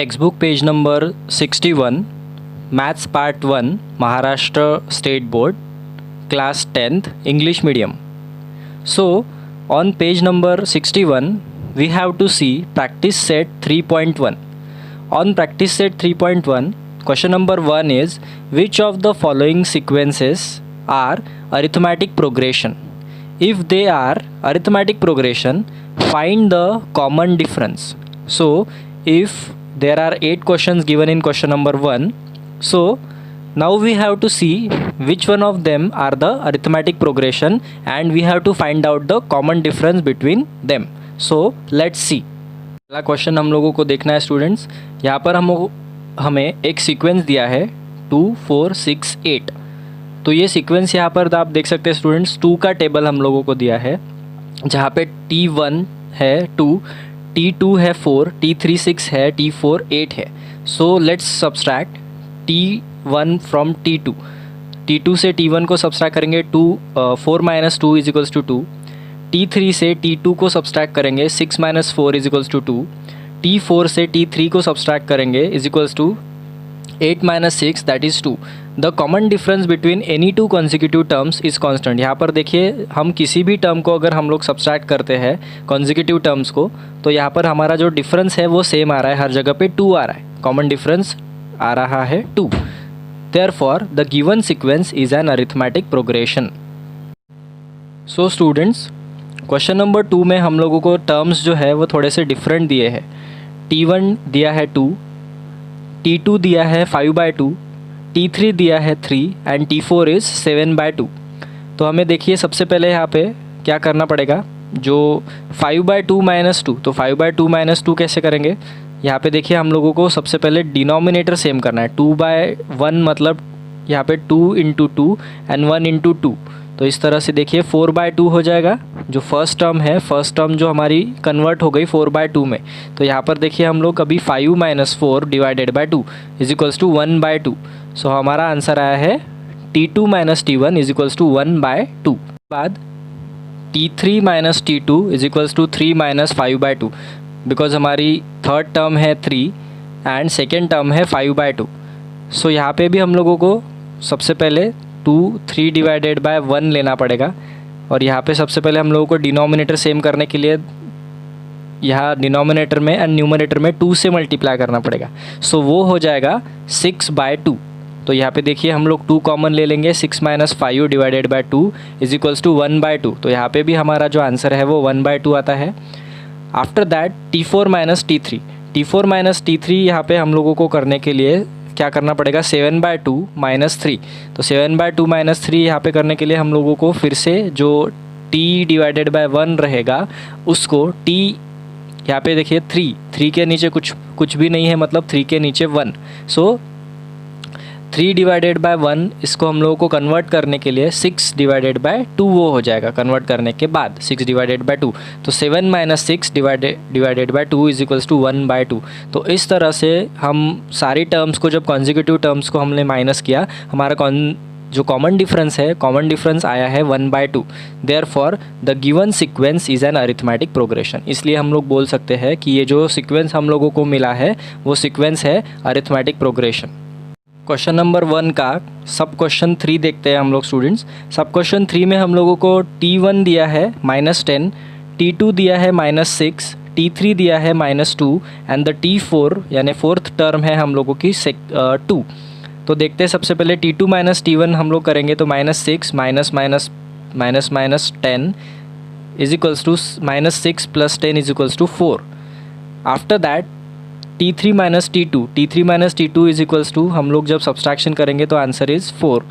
Text book page number 61, maths part 1, Maharashtra state board, class 10th, English medium. So, on page number 61, we have to see practice set 3.1. On practice set 3.1, question number 1 is, which of the following sequences are arithmetic progression? If they are arithmetic progression, find the common difference. So, if there are 8 questions given in question number 1, so now we have to see which one of them are the arithmetic progression and we have to find out the common difference between them. So let's see. पहला question हम लोगों को देखना है students. यहाँ पर हमें एक सीक्वेंस दिया है 2 4 6 8. तो ये सीक्वेंस यहाँ पर आप देख सकते हैं स्टूडेंट्स, 2 का टेबल हम लोगों को दिया है जहाँ पे T1 है 2, T2 है 4, T3 6 है, T4 8 है. So let's subtract T1 from T2. T2 से T1 को सब्सट्रैक्ट करेंगे 4 minus 2 is equals to 2. T3 से T2 को सब्सट्रैक्ट करेंगे 6 minus 4 is equals to 2. T4 से T3 को सब्सट्रैक्ट करेंगे इज इक्वल्स टू 8 माइनस 6 that is 2. The common difference between any two consecutive terms is constant. यहाँ पर देखिए, हम किसी भी टर्म को अगर हम लोग सब्सट्रैक्ट करते हैं कॉन्जिक्यूटिव टर्म्स को, तो यहाँ पर हमारा जो डिफरेंस है वो सेम आ रहा है, हर जगह पे 2 आ रहा है. कॉमन डिफरेंस आ रहा है 2. Therefore the given sequence is an arithmetic progression. So students, question number 2 में हम लोगों को टर्म्स जो है वो थोड़े से डिफरेंट दिए हैं. T1 दिया है 2, T2 दिया है 5/2, T3 दिया है 3 एंड T4 इज़ 7/2. तो हमें देखिए सबसे पहले यहाँ पे क्या करना पड़ेगा, जो 5/2 माइनस 2, तो 5/2 माइनस 2 कैसे करेंगे. यहाँ पे देखिए हम लोगों को सबसे पहले डिनोमिनेटर सेम करना है. 2/1 मतलब यहाँ पे 2 इंटू 2 एंड 1 इंटू 2. तो इस तरह से देखिए 4/2 हो जाएगा. जो फर्स्ट टर्म है, फर्स्ट टर्म जो हमारी कन्वर्ट हो गई 4/2 में. तो यहाँ पर देखिए हम लोग अभी 5 माइनस 4 divided by 2 is equals to 1/2. So हमारा आंसर आया है T2 minus T1 is equals to 1/2. बाद T3 minus T2 is equals to 3 minus 5/2, because हमारी थर्ड टर्म है 3 एंड सेकेंड टर्म है 5/2. सो यहाँ पे भी हम लोगों को सबसे पहले 3 डिवाइडेड बाय 1 लेना पड़ेगा. और यहाँ पे सबसे पहले हम लोगों को डिनोमिनेटर सेम करने के लिए यहाँ डिनोमिनेटर में एंड न्यूमरेटर में 2 से मल्टीप्लाई करना पड़ेगा. सो वो हो जाएगा 6/2. तो यहाँ पे देखिए हम लोग 2 कॉमन ले लेंगे. 6 minus 5 divided by 2 is equals to 1/2. तो यहाँ पे भी हमारा जो आंसर है वो 1/2 आता है. After that T4 minus T3 यहाँ पे हम लोगों को करने के लिए क्या करना पड़ेगा, 7/2 माइनस 3. तो 7/2 माइनस 3 यहाँ पे करने के लिए हम लोगों को फिर से जो T डिवाइडेड बाय 1 रहेगा उसको T यहाँ पे देखिए 3 के नीचे कुछ भी नहीं है, मतलब 3 के नीचे 1. सो 3 डिवाइडेड बाय 1 इसको हम लोगों को कन्वर्ट करने के लिए 6 डिवाइडेड बाय 2 वो हो जाएगा. कन्वर्ट करने के बाद 6 डिवाइडेड बाय 2, तो 7 minus 6 divided by 2 is equals to 1/2. तो इस तरह से हम सारी टर्म्स को, जब कॉन्जिक्यूटिव टर्म्स को हमने माइनस किया, हमारा जो कॉमन डिफरेंस है, कॉमन डिफरेंस आया है 1/2. Therefore the given sequence is an arithmetic progression. इसलिए हम लोग बोल सकते हैं कि ये जो सीक्वेंस हम लोगों को मिला है वो सीक्वेंस है अरिथमेटिक प्रोग्रेशन. क्वेश्चन नंबर 1 का सब क्वेश्चन 3 देखते हैं हम लोग स्टूडेंट्स. सब क्वेश्चन 3 में हम लोगों को T1 दिया है -10, T2 दिया है -6, T3 दिया है -2 एंड द T4 यानी फोर्थ टर्म है हम लोगों की 2. तो देखते हैं सबसे पहले T2 माइनस T1 हम लोग करेंगे तो -6 minus 10 is equals to -6 plus 10 is equals to 4. After that T3 minus T2 is equals to, हम लोग जब सब्सट्रैक्शन करेंगे तो answer is 4.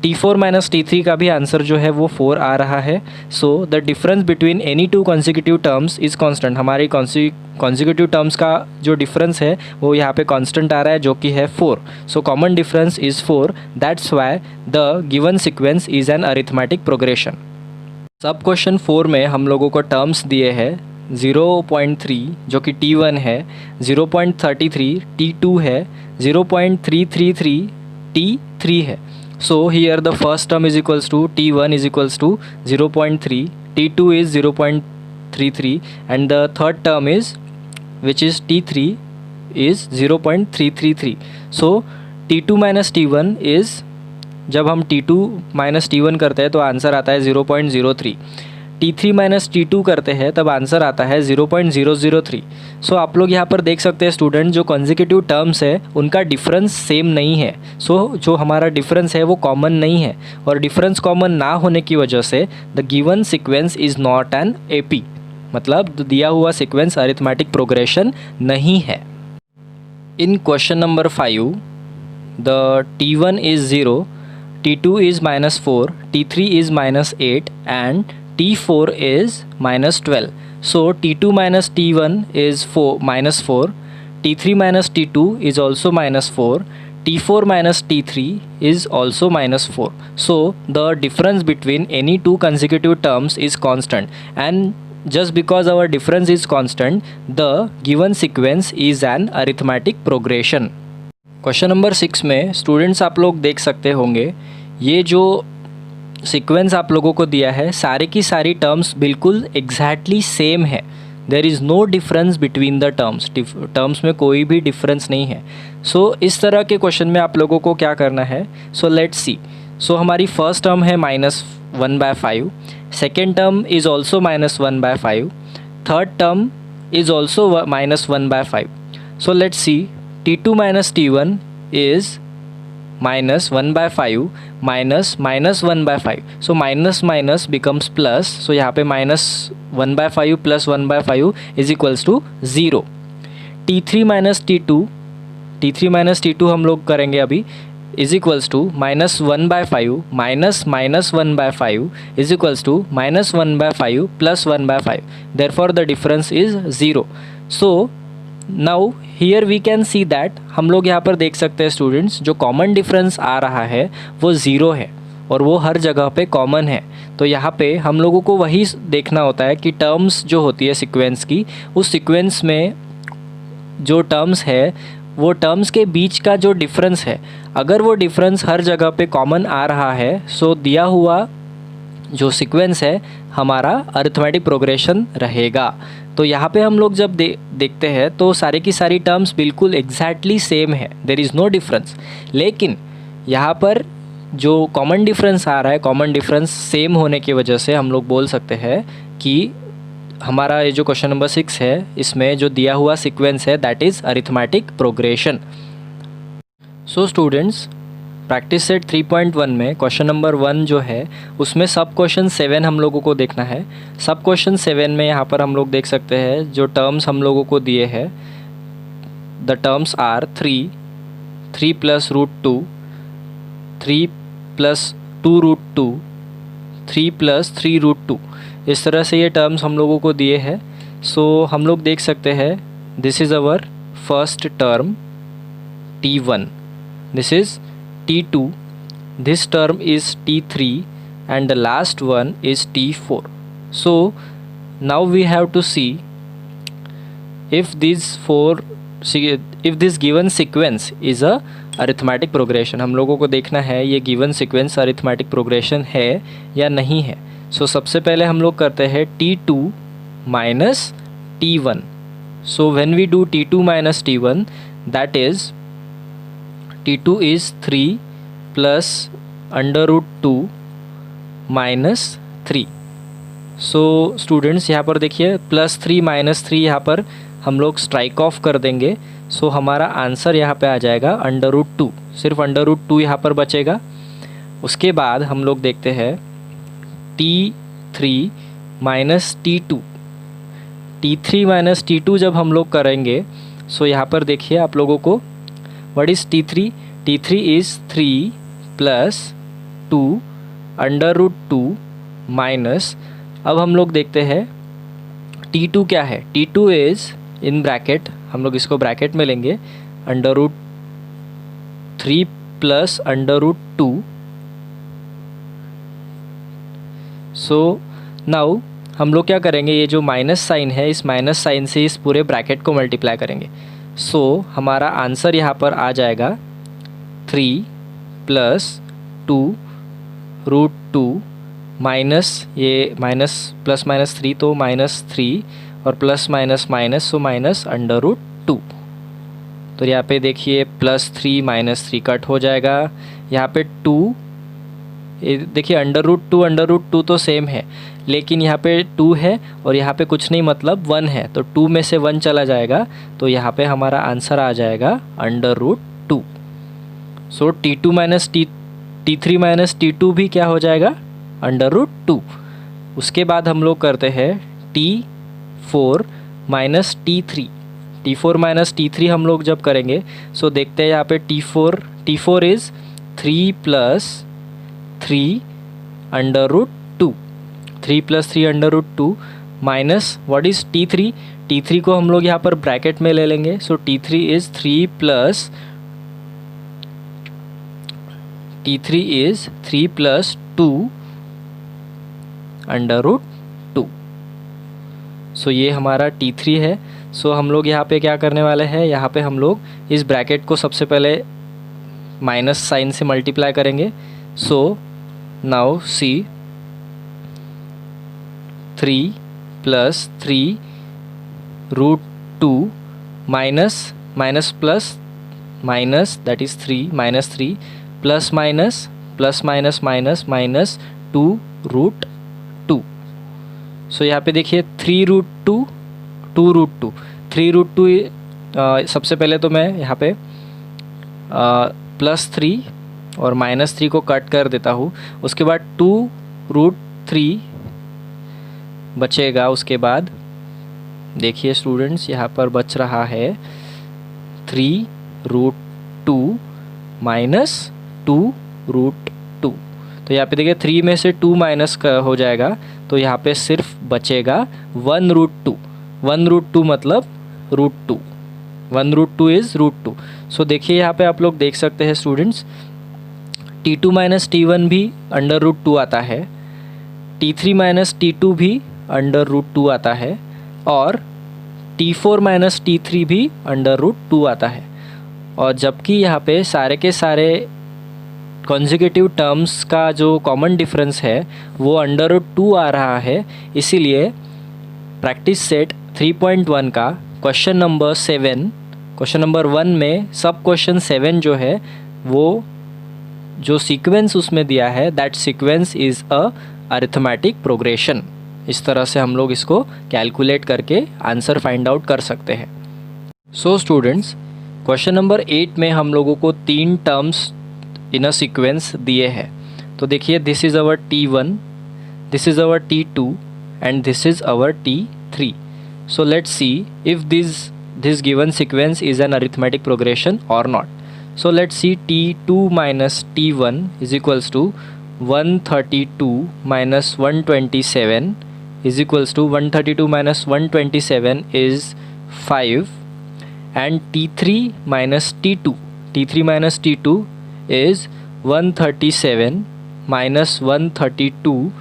T4 minus T3 का भी आंसर जो है वो 4 आ रहा है. So the difference between any two consecutive terms is constant. हमारी कॉन्जिक्यूटिव टर्म्स का जो डिफरेंस है वो यहाँ पे कांस्टेंट आ रहा है, जो कि है 4. So common difference is 4. That's why the given sequence is an arithmetic progression. सब क्वेश्चन 4 में हम लोगों को टर्म्स दिए हैं 0.3 जो कि T1 है, 0.33 T2 है, 0.333 T3 है. So here the first term is equals to T1 is equals to 0.3, T2 is 0.33 and the third term is which is T3 is 0.333. So T2 minus T1 is, जब हम T2 minus T1 करते हैं तो answer आता है 0.03. T3 minus T2 करते हैं तब आंसर आता है 0.003. सो आप लोग यहाँ पर देख सकते हैं स्टूडेंट, जो कॉन्जिक्यूटिव टर्म्स है उनका डिफरेंस सेम नहीं है. सो जो हमारा डिफरेंस है वो कॉमन नहीं है, और डिफरेंस कॉमन ना होने की वजह से the given sequence is not an AP, मतलब दिया हुआ सीक्वेंस अरिथमेटिक प्रोग्रेशन नहीं है. In question number 5 the T1 is 0, T2 is -4, T3 is -8 and T4 is -12. So T2 minus T1 is -4, T3 minus T2 is also -4, T4 minus T3 is also -4. So the difference between any two consecutive terms is constant, and just because our difference is constant, the given sequence is an arithmetic progression. Question number 6 में students आप लोग देख सकते होंगे, ये जो sequence आप लोगों को दिया है सारी की सारी टर्म्स बिल्कुल एग्जैक्टली सेम है. There is no difference between the terms में कोई भी डिफरेंस नहीं है. सो इस तरह के क्वेश्चन में आप लोगों को क्या करना है, सो लेट्स सी. सो हमारी फर्स्ट टर्म है -1/5, second term is also -1/5, third term is also -1/5. So let's see. T2 minus T1 is -1/5 minus -1/5. So minus becomes plus. So यहाँ पे -1/5 plus 1/5 is equals to 0. T3 minus T2 हम लोग करेंगे अभी, is equals to -1/5 minus -1/5 is equals to -1/5 plus 1/5. Therefore the difference is 0. So now here we can see that, हम लोग यहाँ पर देख सकते हैं स्टूडेंट्स, जो कॉमन डिफरेंस आ रहा है वो 0 है और वो हर जगह पे कॉमन है. तो यहाँ पे हम लोगों को वही देखना होता है कि टर्म्स जो होती है सीक्वेंस की, उस सीक्वेंस में जो टर्म्स है वो टर्म्स के बीच का जो डिफरेंस है, अगर वो डिफरेंस हर जगह पे कॉमन आ रहा है, सो दिया हुआ जो सीक्वेंस है हमारा अरिथमेटिक प्रोग्रेशन रहेगा. तो यहाँ पे हम लोग जब देखते हैं तो सारे की सारी टर्म्स बिल्कुल एग्जैक्टली सेम है, देयर इज़ नो डिफरेंस. लेकिन यहाँ पर जो कॉमन डिफरेंस आ रहा है, कॉमन डिफरेंस सेम होने की वजह से हम लोग बोल सकते हैं कि हमारा ये जो क्वेश्चन नंबर 6 है इसमें जो दिया हुआ सीक्वेंस है that is arithmetic progression. So students, practice set 3.1 में क्वेश्चन नंबर 1 जो है उसमें सब क्वेश्चन 7 हम लोगों को देखना है. सब क्वेश्चन 7 में यहाँ पर हम लोग देख सकते हैं जो टर्म्स हम लोगों को दिए हैं, the terms are 3 plus √2, 3 plus 2√2, 3 plus 3√2. इस तरह से ये टर्म्स हम लोगों को दिए हैं. सो हम लोग देख सकते हैं, this is our first term T1, this is T2, this term is T3 and the last one is T4. So now we have to see if this given sequence is a arithmetic progression. हम लोगों को देखना है ये given sequence arithmetic progression है या नहीं है. So सबसे पहले हम लोग करते हैं T2 minus T1. So when we do T2 minus T1, that is T2 is 3 plus √2 minus 3. So students यहाँ पर देखिए +3 -3 यहाँ पर हम लोग स्ट्राइक ऑफ कर देंगे. सो हमारा आंसर यहाँ पे आ जाएगा √2, सिर्फ √2 यहाँ पर बचेगा. उसके बाद हम लोग देखते हैं T3 minus T2. T3 minus T2 जब हम लोग करेंगे, सो यहाँ पर देखिए आप लोगों को, what is T3? T3 is 3 plus 2 √2 minus, अब हम लोग देखते हैं T2 क्या है. T2 इज़ इन ब्रैकेट, हम लोग इसको ब्रैकेट में लेंगे, √3 प्लस √2. सो नाउ हम लोग क्या करेंगे, ये जो माइनस साइन है इस माइनस साइन से इस पूरे ब्रैकेट को मल्टीप्लाई करेंगे. सो हमारा आंसर यहाँ पर आ जाएगा 3 प्लस 2 √2 माइनस, ये माइनस प्लस माइनस 3 तो -3 और प्लस माइनस माइनस, सो -√2. तो यहाँ पे देखिए +3 -3 कट हो जाएगा। यहाँ पे 2, देखिए √2 तो सेम है, लेकिन यहाँ पे 2 है और यहाँ पे कुछ नहीं मतलब 1 है, तो 2 में से 1 चला जाएगा, तो यहाँ पे हमारा आंसर आ जाएगा √2। सो T3 - T2 भी क्या हो जाएगा, √2। उसके बाद हम लोग करते हैं T4 - T3 हम लोग जब करेंगे, सो देखते हैं यहाँ पे T4 is 3 + 3 √2, 3 + 3 √2 minus what is T3 को हम लोग यहाँ पर ब्रैकेट में ले लेंगे। सो T3 इज़ 3 + 2 √2। सो ये हमारा T3 है। सो हम लोग यहाँ पे क्या करने वाले हैं, यहाँ पे हम लोग इस ब्रैकेट को सबसे पहले माइनस साइन से मल्टीप्लाई करेंगे। So now see 3 + 3 √2 minus plus minus that is 3 -3 plus minus minus 2 √2। सो यहाँ पे देखिए 3 √2 2 √2 3 √2। सबसे पहले तो मैं यहाँ पे +3 और -3 को कट कर देता हूँ। उसके बाद 2 √3 बचेगा। उसके बाद देखिए स्टूडेंट्स, यहाँ पर बच रहा है 3 √2 -2 √2। तो यहाँ पे देखिए 3 में से 2 माइनस हो जाएगा, तो यहाँ पे सिर्फ बचेगा 1 √2। 1 √2 मतलब √2, 1 √2 इज़ √2। सो देखिए यहाँ पे आप लोग देख सकते हैं स्टूडेंट्स, T2 - T1 भी √2 आता है, T3 - T2 भी √2 आता है, और T4 - T3 भी √2 आता है। और जबकि यहाँ पे सारे के सारे कॉन्जिक्यूटिव टर्म्स का जो कॉमन डिफरेंस है वो √2 आ रहा है, इसीलिए प्रैक्टिस सेट 3.1 का क्वेश्चन नंबर 1 में सब क्वेश्चन 7 जो है वो जो सीक्वेंस उसमें दिया है, that sequence is a arithmetic progression. इस तरह से हम लोग इसको कैलकुलेट करके आंसर फाइंड आउट कर सकते हैं। सो स्टूडेंट्स, क्वेश्चन नंबर 8 में हम लोगों को 3 टर्म्स इन अ सीक्वेंस दिए हैं। तो देखिए this is our T1, this is our T2 and this is our T3। So let's see if this given sequence is an arithmetic progression or not. So let's see T2 - T1 is equals to 132 - 127 is equals to 132 - 127 is 5, and T3 - T2 is 137 - 132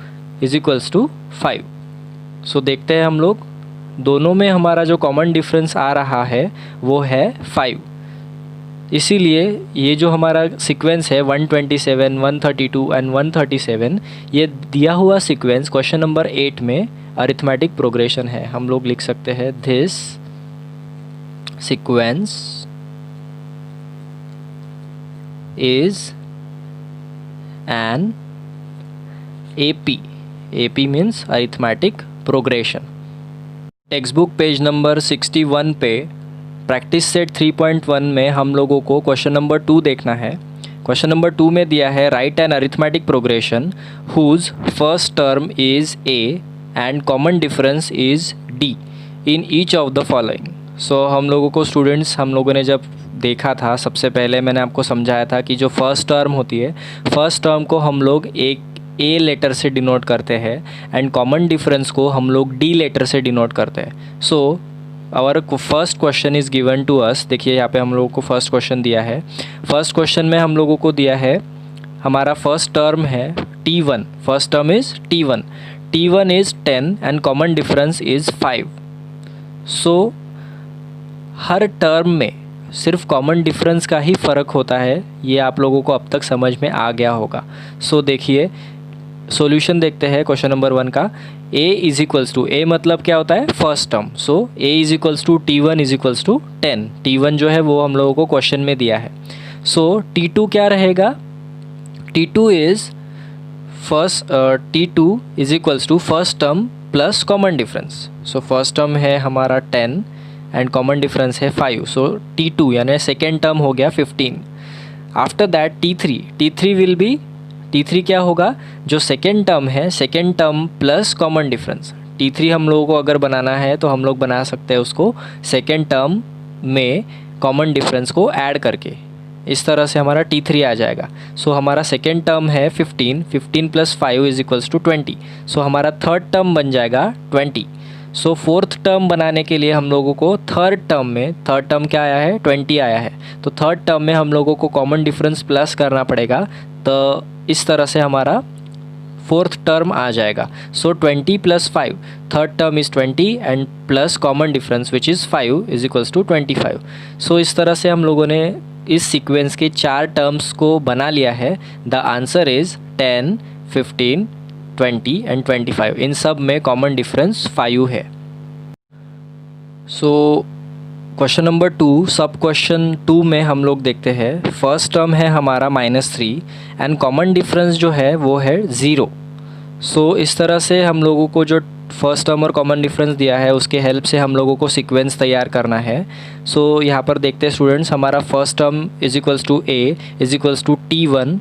is equals to 5. So देखते हैं हम लोग, दोनों में हमारा जो common difference आ रहा है वो है 5। इसीलिए ये जो हमारा सीक्वेंस है 127, 132 एंड 137, ये दिया हुआ सीक्वेंस क्वेश्चन नंबर 8 में अरिथमेटिक प्रोग्रेशन है। हम लोग लिख सकते हैं this sequence is an AP means arithmetic progression. Text book page number 61 पे प्रैक्टिस सेट 3.1 में हम लोगों को क्वेश्चन नंबर 2 देखना है। क्वेश्चन नंबर 2 में दिया है write an arithmetic progression whose first term is A and common difference is D in each of the following. So हम लोगों को स्टूडेंट्स, हम लोगों ने जब देखा था, सबसे पहले मैंने आपको समझाया था कि जो फर्स्ट टर्म होती है, फर्स्ट टर्म को हम लोग एक A लेटर से डिनोट करते हैं एंड कॉमन डिफरेंस को हम लोग D लेटर से डिनोट करते हैं। So our first question is given to us. देखिए यहाँ पे हम लोगों को फर्स्ट क्वेश्चन दिया है। फर्स्ट क्वेश्चन में हम लोगों को दिया है, हमारा फर्स्ट टर्म है T1, first term is T1 is 10 and common difference is 5। So her term में सिर्फ कॉमन डिफरेंस का ही फ़र्क होता है, ये आप लोगों को अब तक समझ में आ गया होगा। सो देखिए सॉल्यूशन देखते हैं क्वेश्चन नंबर 1 का। a is equals to, a मतलब क्या होता है first term, so a is equals to T1 is equals to 10। T1 जो है वो हम लोगों को क्वेश्चन में दिया है। सो T2 क्या रहेगा, T2 is first, T2 is equals to first term plus common difference. So first term है हमारा 10 एंड कॉमन डिफरेंस है 5, सो T2 यानी सेकेंड टर्म हो गया 15। After that T3 will be, T3 क्या होगा, जो सेकेंड टर्म है second term plus common difference. T3 हम लोगों को अगर बनाना है तो हम लोग बना सकते हैं उसको सेकेंड टर्म में कॉमन डिफरेंस को ऐड करके, इस तरह से हमारा T3 आ जाएगा। सो हमारा सेकेंड टर्म है 15 प्लस 5 इज इक्वल्स टू 20, सो हमारा थर्ड टर्म बन जाएगा 20। सो फोर्थ टर्म बनाने के लिए हम लोगों को थर्ड टर्म क्या आया है, 20 आया है, तो थर्ड टर्म में हम लोगों को कॉमन डिफरेंस प्लस करना पड़ेगा, तो इस तरह से हमारा फोर्थ टर्म आ जाएगा। So 20 plus 5, third term is 20 and plus common difference which is 5 is equals to 25। So इस तरह से हम लोगों ने इस सीक्वेंस के 4 टर्म्स को बना लिया है। The answer is 10, 15, 20 and 25। इन सब में कॉमन डिफरेंस 5 है। सो क्वेश्चन नंबर 2, सब क्वेश्चन 2 में हम लोग देखते हैं फर्स्ट टर्म है हमारा -3 एंड कॉमन डिफरेंस जो है वो है 0। सो इस तरह से हम लोगों को जो फर्स्ट टर्म और कॉमन डिफरेंस दिया है उसके हेल्प से हम लोगों को सीक्वेंस तैयार करना है। सो यहाँ पर देखते हैं स्टूडेंट्स, हमारा first term is equals to a is equals to T1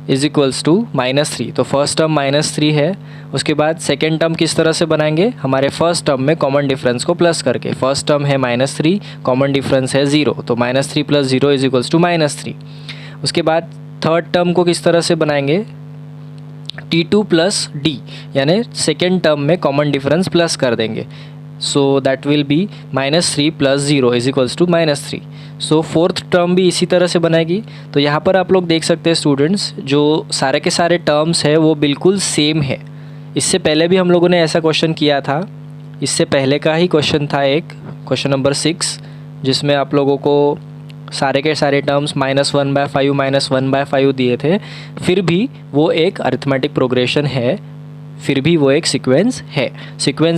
is equals to -3, तो फर्स्ट टर्म -3 है। उसके बाद सेकेंड टर्म किस तरह से बनाएंगे, हमारे फर्स्ट टर्म में कॉमन डिफरेंस को प्लस करके। फर्स्ट टर्म है -3, कॉमन डिफरेंस है 0, तो -3 प्लस 0 इज इक्वल्स टू -3। उसके बाद थर्ड टर्म को किस तरह से बनाएंगे, T2 प्लस D, यानी सेकेंड टर्म में कॉमन डिफरेंस प्लस कर देंगे। So that will be -3 plus 0 is equals to -3। So fourth term भी इसी तरह से बनाएगी। तो यहाँ पर आप लोग देख सकते हैं स्टूडेंट्स, जो सारे के सारे टर्म्स है वो बिल्कुल सेम है। इससे पहले भी हम लोगों ने ऐसा क्वेश्चन किया था, इससे पहले का ही क्वेश्चन था एक, क्वेश्चन नंबर 6, जिसमें आप लोगों को सारे के सारे टर्म्स -1/5 दिए थे, फिर भी वो एक अरिथमेटिक प्रोग्रेशन है, फिर भी वो एक सीक्वेंस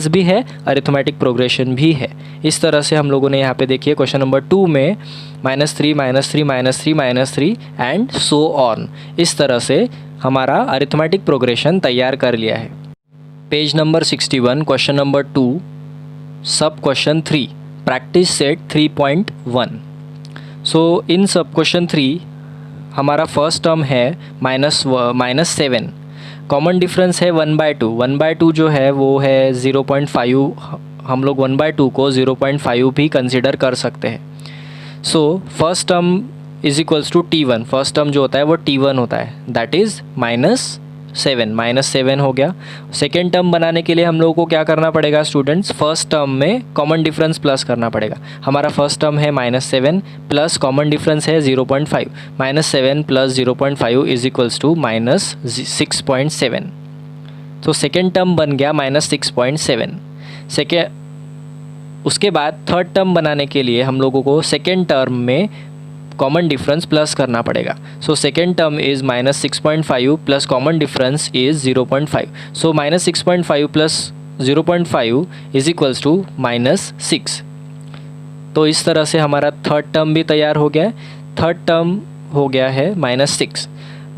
भी है, अरिथमेटिक प्रोग्रेशन भी है। इस तरह से हम लोगों ने यहाँ पे देखिए क्वेश्चन नंबर 2 में -3 एंड सो ऑन, इस तरह से हमारा अरिथमेटिक प्रोग्रेशन तैयार कर लिया है। पेज नंबर 61, क्वेश्चन नंबर 2, सब क्वेश्चन 3, प्रैक्टिस सेट 3.1। सो इन सब क्वेश्चन 3 हमारा फर्स्ट टर्म है -7, कॉमन डिफरेंस है 1/2। 1/2 जो है वो है 0.5, हम लोग 1/2 को 0.5 भी कंसिडर कर सकते हैं। So first term is equals to T1, first term जो होता है वो T1 होता है, दैट इज़ -7 हो गया। सेकेंड टर्म बनाने के लिए हम लोगों को क्या करना पड़ेगा स्टूडेंट्स, फर्स्ट टर्म में कॉमन डिफरेंस प्लस करना पड़ेगा। हमारा फर्स्ट टर्म है -7 प्लस कॉमन डिफरेंस है 0.5, -7 प्लस 0.5 इज इक्वल्स टू -6.7। तो सेकेंड टर्म बन गया -6.7। उसके बाद थर्ड टर्म बनाने के लिए हम लोगों को सेकेंड टर्म में कॉमन डिफरेंस प्लस करना पड़ेगा। So second term is -6.5 plus common difference is 0.5। So -6.5 plus 0.5 is equals to -6। तो इस तरह से हमारा थर्ड टर्म भी तैयार हो गया है। थर्ड टर्म हो गया है -6।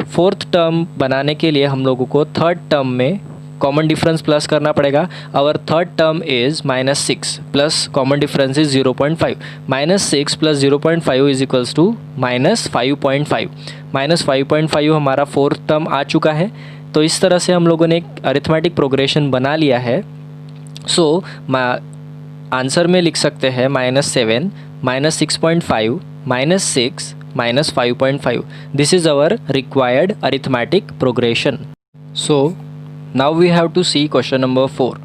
फोर्थ टर्म बनाने के लिए हम लोगों को थर्ड टर्म में कॉमन डिफरेंस प्लस करना पड़ेगा। Our third term is -6 plus common difference is 0.5। -6 plus 0.5 is equals to -5.5। -5.5 हमारा फोर्थ टर्म आ चुका है। तो इस तरह से हम लोगों ने एक अरिथमेटिक प्रोग्रेशन बना लिया है। सो आंसर में लिख सकते हैं -7, -6.5, -6, -5.5। This is our required arithmetic progression. So now we have to see question number 4।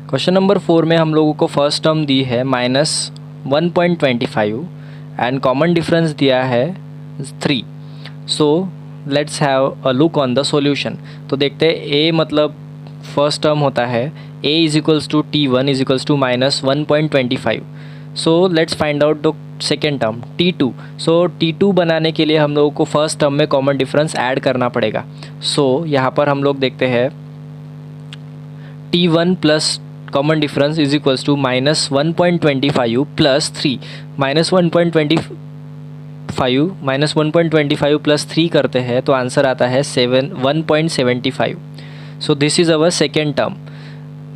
Question number 4 में हम लोगों को फर्स्ट टर्म दी है -1.25 एंड कॉमन डिफरेंस दिया है 3। So let's have a look on the solution. तो देखते हैं a मतलब फर्स्ट टर्म होता है a is equals to T1 is equals to -1.25। So let's find out the second term T2। So T2 बनाने के लिए हम लोगों को फर्स्ट टर्म में कॉमन डिफरेंस ऐड करना पड़ेगा। सो यहाँ पर हम लोग देखते हैं T1 plus common difference is equals to -1.25 plus 3 -1.25 plus 3 करते हैं तो आंसर आता है 1.75। So this is our second term.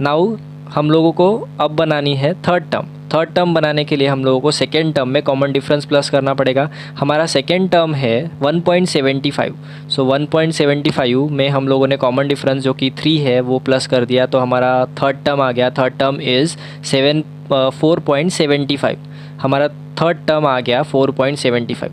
Now हम लोगों को अब बनानी है थर्ड टर्म। थर्ड टर्म बनाने के लिए हम लोगों को सेकेंड टर्म में कॉमन डिफरेंस प्लस करना पड़ेगा। हमारा सेकेंड टर्म है 1.75। सो 1.75 में हम लोगों ने कॉमन डिफरेंस जो कि 3 है वो प्लस कर दिया तो हमारा थर्ड टर्म आ गया। Third term is 4.75। हमारा थर्ड टर्म आ गया 4.75।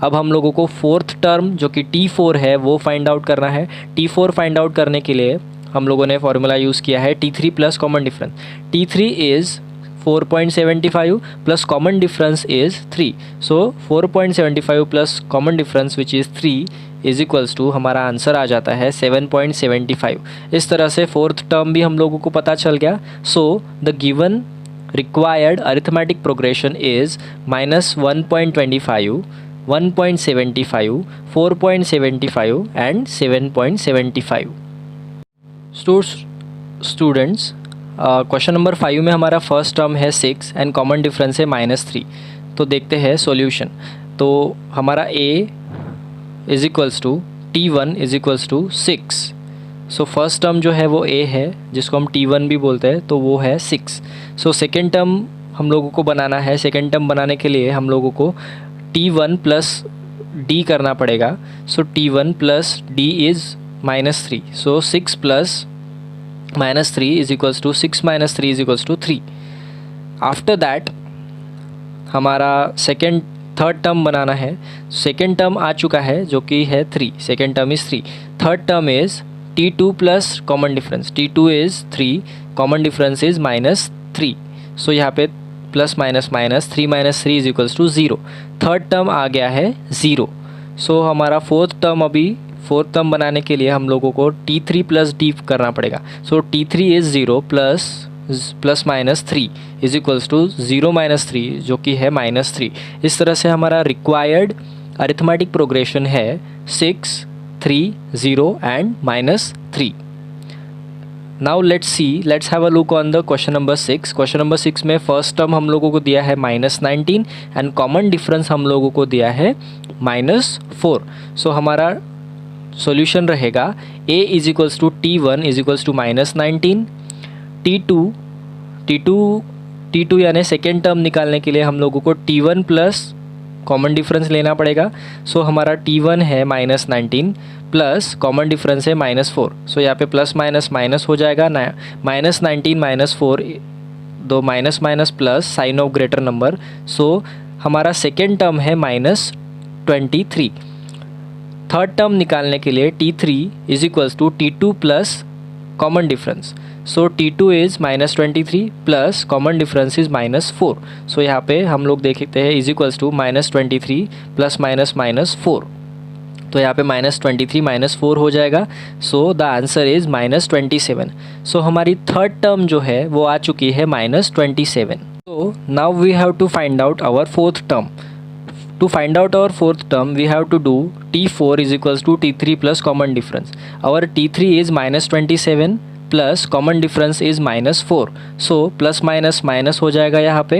अब हम लोगों को फोर्थ टर्म जो कि T4 है वो फाइंड आउट करना है। T4 फाइंड आउट करने के लिए हम लोगों ने फॉर्मूला यूज़ किया है T3 plus common difference. T3 is 4.75 plus common difference is 3। So 4.75 plus common difference which is 3 is equals to हमारा आंसर आ जाता है 7.75। इस तरह से फोर्थ टर्म भी हम लोगों को पता चल गया। So the given required arithmetic progression is -1.25, 1.75, 4.75 and 7.75। Students question number 5 में हमारा फर्स्ट टर्म है 6 एंड कॉमन डिफरेंस है -3। तो देखते हैं सॉल्यूशन। तो हमारा a is equals to T1 is equals to 6। So first term जो है वो a है जिसको हम T1 भी बोलते हैं तो वो है 6। सो सेकेंड टर्म हम लोगों को बनाना है। सेकेंड टर्म बनाने के लिए हम लोगों को T1 प्लस d करना पड़ेगा। So T1 plus d is -3। So 6 plus -3 is equals to 6 - 3 is equals to 3। After that हमारा थर्ड टर्म बनाना है। सेकेंड टर्म आ चुका है जो कि है 3। Second term is 3। Third term is T2 plus common difference. T2 is 3, common difference is -3। So यहाँ पे plus minus minus 3 - 3 is equals to 0। Third term आ गया है 0। सो हमारा फोर्थ टर्म बनाने के लिए हम लोगों को T3 प्लस D करना पड़ेगा। So T3 is 0 plus -3 is equals to 0 - 3 जो कि है -3। इस तरह से हमारा रिक्वायर्ड अरिथमेटिक प्रोग्रेशन है 6, 3, 0 and -3। Now let's have a look on the question number 6। Question number 6 में फर्स्ट टर्म हम लोगों को दिया है -19 एंड कॉमन डिफरेंस हम लोगों को दिया है -4। सो हमारा सॉल्यूशन रहेगा a is equals to T1 is equals to -19, T2 यानी सेकेंड टर्म निकालने के लिए हम लोगों को T1 प्लस कॉमन डिफरेंस लेना पड़ेगा। सो हमारा T1 है -19 प्लस कॉमन डिफरेंस है -4। सो यहाँ पे प्लस माइनस माइनस हो जाएगा ना, -19 -4 दो minus minus plus sign of greater number. So हमारा सेकेंड टर्म है -23। थर्ड टर्म निकालने के लिए T3 is equals to T2 plus common difference. So T2 is -23 plus common difference is -4। So यहाँ पे हम लोग देखते हैं इज इक्वल्स टू -23 प्लस -4। तो यहाँ पे -23 -4 हो जाएगा। So the answer is -27। सो हमारी थर्ड टर्म जो है वो आ चुकी है -27। So now we have to find out our fourth term. To find out our fourth term, we have to do T4 is equals to T3 plus common difference. Our T3 is -27 plus common difference is -4. So plus minus minus हो जाएगा यहाँ पे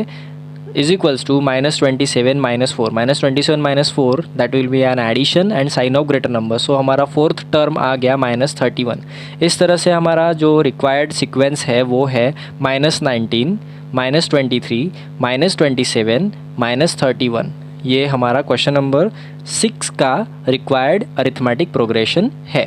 is equals to -27 -4. -27 -4 that will be an addition and sign of greater number. So हमारा fourth term आ गया -31. इस तरह से हमारा जो required sequence है वो है -19, -23, -27, -31. ये हमारा क्वेश्चन नंबर 6 का रिक्वायर्ड अरिथमेटिक प्रोग्रेशन है।